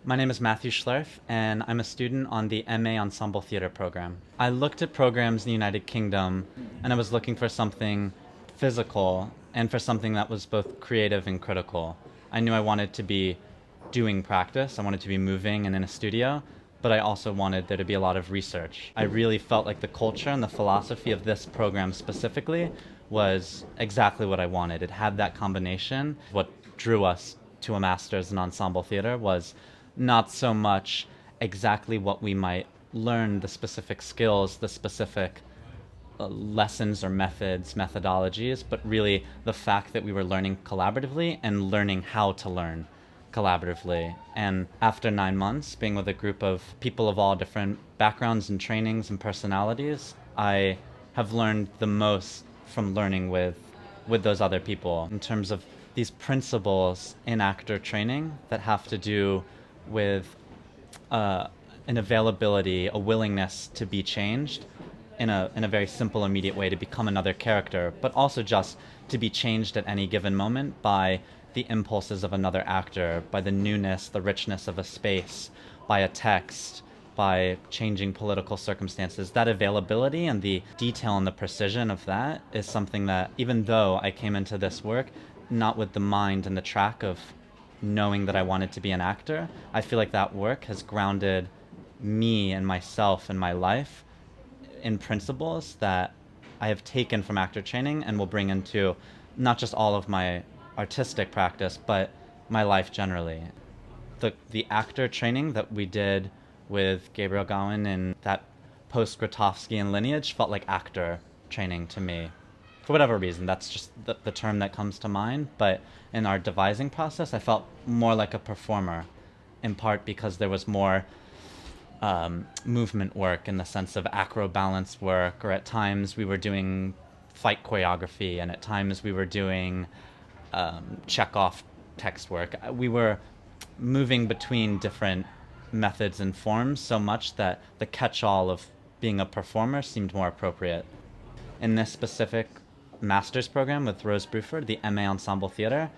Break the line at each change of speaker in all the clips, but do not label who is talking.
My name is Matthew Schlerf, and I'm a student on the MA Ensemble Theater program. I looked at programs in the United Kingdom, and I was looking for something physical and for something that was both creative and critical. I knew I wanted to be doing practice, I wanted to be moving and in a studio, but I also wanted there to be a lot of research. I really felt like the culture and the philosophy of this program specifically was exactly what I wanted. It had that combination. What drew us to a master's in ensemble theater was not so much exactly what we might learn, the specific skills, the specific lessons or methods, methodologies, but really the fact that we were learning collaboratively and learning how to learn collaboratively. And after 9 months, being with a group of people of all different backgrounds and trainings and personalities, I have learned the most from learning with those other people in terms of these principles in actor training that have to do with an availability, a willingness to be changed in a very simple, immediate way to become another character, but also just to be changed at any given moment by the impulses of another actor, by the newness, the richness of a space, by a text, by changing political circumstances. That availability and the detail and the precision of that is something that, even though I came into this work not with the mind and the track of knowing that I wanted to be an actor, I feel like that work has grounded me and myself and my life in principles that I have taken from actor training and will bring into not just all of my artistic practice, but my life generally. The actor training that we did with Gabriel Gowan in that post-Grotowskian lineage felt like actor training to me. For whatever reason, that's just the term that comes to mind. But in our devising process, I felt more like a performer, in part because there was more movement work in the sense of acro balance work, or at times we were doing fight choreography, and at times we were doing check-off text work. We were moving between different methods and forms so much that the catch-all of being a performer seemed more appropriate. In this specific master's program with Rose Bruford, the MA Ensemble Theater,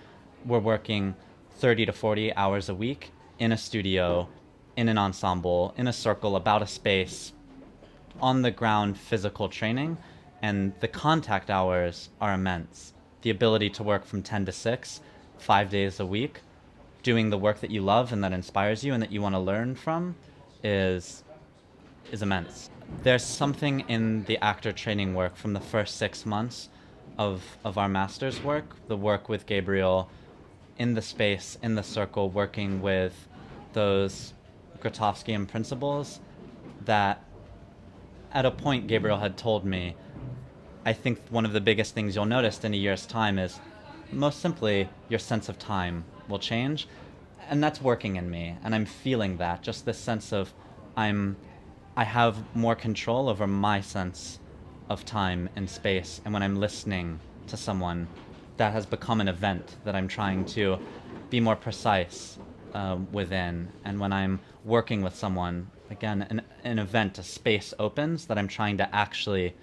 we're working 30 to 40 hours a week in a studio, in an ensemble, in a circle, about a space, on the ground physical training, and the contact hours are immense. The ability to work from 10 to 6, 5 days a week, doing the work that you love and that inspires you and that you want to learn from is immense. There's something in the actor training work from the first 6 months of our master's work, the work with Gabriel in the space, in the circle, working with those Grotowskian principles, that at a point Gabriel had told me, I think one of the biggest things you'll notice in a year's time is, most simply, your sense of time will change. And that's working in me, and I'm feeling that, just this sense of I have more control over my sense of time and space, and when I'm listening to someone, that has become an event that I'm trying to be more precise within. And when I'm working with someone, again, an event, a space opens that I'm trying to actually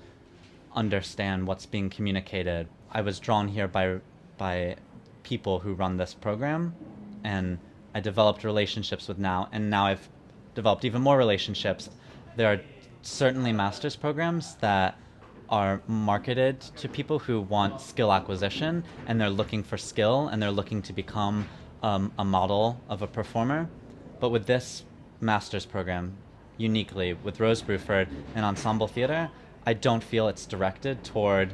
understand what's being communicated. I was drawn here by people who run this program, and I developed relationships with now I've developed even more relationships. There are certainly master's programs that are marketed to people who want skill acquisition, and they're looking for skill, and they're looking to become a model of a performer. But with this master's program, uniquely, with Rose Bruford and Ensemble Theater, I don't feel it's directed toward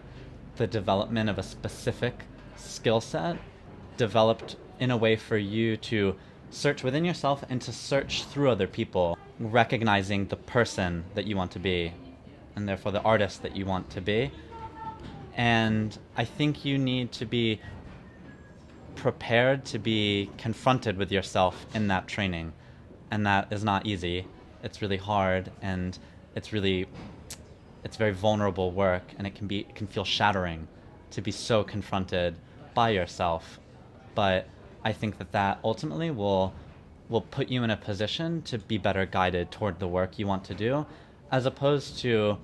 the development of a specific skill set developed in a way for you to search within yourself and to search through other people, recognizing the person that you want to be, and therefore the artist that you want to be. And I think you need to be prepared to be confronted with yourself in that training. And that is not easy. It's really hard, and it's very vulnerable work, and it can feel shattering to be so confronted by yourself. But I think that ultimately will put you in a position to be better guided toward the work you want to do, as opposed to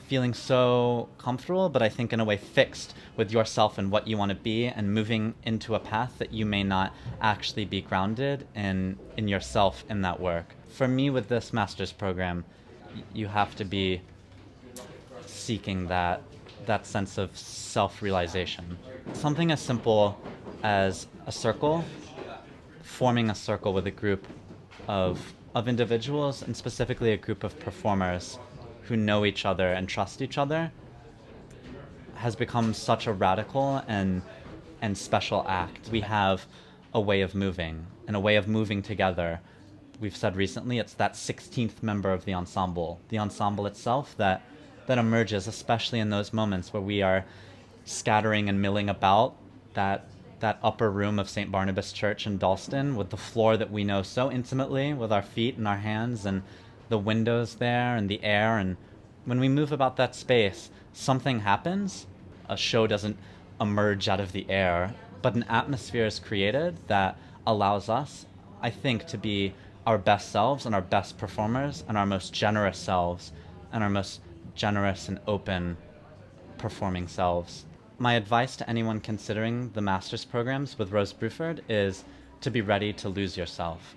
feeling so comfortable, but I think in a way fixed with yourself and what you want to be, and moving into a path that you may not actually be grounded in yourself in that work. For me, with this master's program, you have to be seeking that sense of self-realization. Something as simple as a circle, forming a circle with a group of individuals, and specifically a group of performers who know each other and trust each other, has become such a radical and special act. We have a way of moving, and a way of moving together. We've said recently it's that 16th member of the ensemble itself that emerges, especially in those moments where we are scattering and milling about that upper room of St. Barnabas Church in Dalston, with the floor that we know so intimately with our feet and our hands, and the windows there and the air. And when we move about that space, something happens. A show doesn't emerge out of the air, but an atmosphere is created that allows us, I think, to be our best selves and our best performers and our most generous selves and our most generous and open performing selves. My advice to anyone considering the master's programs with Rose Bruford is to be ready to lose yourself.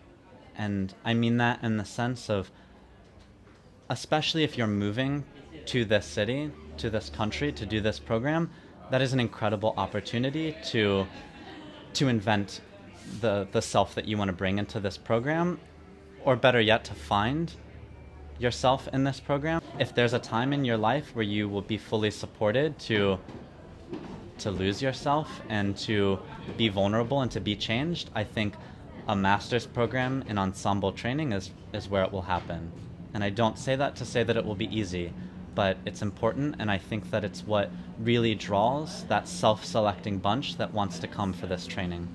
And I mean that in the sense of, especially if you're moving to this city, to this country, to do this program, that is an incredible opportunity to invent the self that you want to bring into this program, or better yet, to find yourself in this program. If there's a time in your life where you will be fully supported to lose yourself and to be vulnerable and to be changed, I think a master's program in ensemble training is where it will happen. And I don't say that to say that it will be easy, but it's important, and I think that it's what really draws that self-selecting bunch that wants to come for this training.